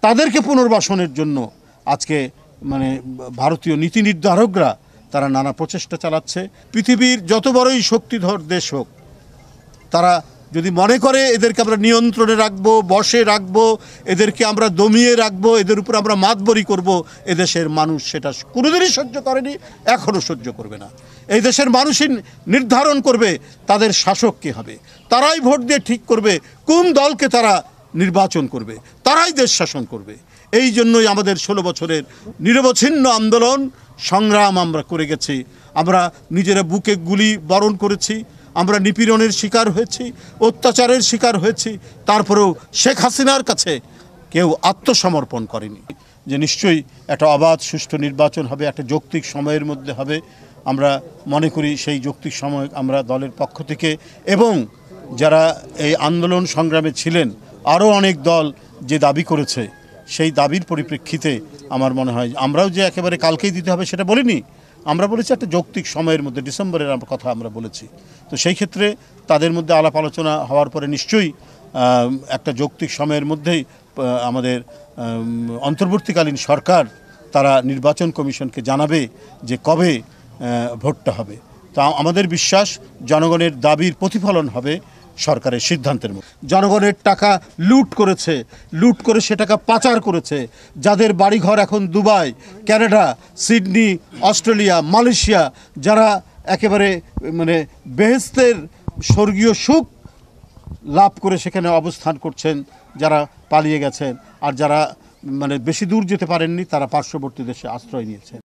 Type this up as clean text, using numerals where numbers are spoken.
তাদেরকে পুনর্বাসনের জন্য আজকে মানে ভারতীয় নীতি নির্ধারকরা তারা নানা প্রচেষ্টা চালাচ্ছে। পৃথিবীর যত বড়ই শক্তিধর দেশ হোক, তারা যদি মনে করে এদেরকে আমরা নিয়ন্ত্রণে রাখবো, বশে রাখবো, এদেরকে আমরা দমিয়ে রাখবো, এদের উপর আমরা মাতবরি করব, এদেশের মানুষ সেটা কোনোদিনই সহ্য করেনি, এখনও সহ্য করবে না। এই দেশের মানুষই নির্ধারণ করবে তাদের শাসক কে হবে। তারাই ভোট দিয়ে ঠিক করবে কোন দলকে তারা নির্বাচন করবে, তারাই দেশ শাসন করবে। এই জন্যই আমাদের 16 বছরের নিরবচ্ছিন্ন আন্দোলন সংগ্রাম আমরা করে গেছি। আমরা নিজেরা বুকে গুলি বরণ করেছি, আমরা নিপীড়নের শিকার হয়েছি, অত্যাচারের শিকার হয়েছি, তারপরেও শেখ হাসিনার কাছে কেউ আত্মসমর্পণ করেনি। যে নিশ্চয়ই একটা অবাধ সুষ্ঠু নির্বাচন হবে, একটা যৌক্তিক সময়ের মধ্যে হবে। আমরা মনে করি সেই যৌক্তিক সময় আমরা দলের পক্ষ থেকে এবং যারা এই আন্দোলন সংগ্রামে ছিলেন আরও অনেক দল যে দাবি করেছে, সেই দাবির পরিপ্রেক্ষিতে আমার মনে হয় আমরাও যে একেবারে কালকেই দিতে হবে সেটা বলিনি, আমরা বলেছি একটা যৌক্তিক সময়ের মধ্যে, ডিসেম্বরের কথা আমরা বলেছি। তো সেই ক্ষেত্রে তাদের মধ্যে আলাপ আলোচনা হওয়ার পরে নিশ্চয়ই একটা যৌক্তিক সময়ের মধ্যেই আমাদের অন্তর্বর্তীকালীন সরকার তারা নির্বাচন কমিশনকে জানাবে যে কবে ভোটটা হবে। তা আমাদের বিশ্বাস জনগণের দাবির প্রতিফলন হবে সরকারের সিদ্ধান্তের মধ্যে। জনগণের টাকা লুট করেছে, লুট করে সে টাকা পাচার করেছে। যাদের বাড়িঘর এখন Dubai, Canada, Sydney, Australia, Malaysia, যারা একেবারে মানে বেহেশতের স্বর্গীয় সুখ লাভ করে সেখানে অবস্থান করছেন, যারা পালিয়ে গেছেন, আর যারা মানে বেশি দূর যেতে পারেননি তারা পার্শ্ববর্তী দেশে আশ্রয় নিয়েছেন।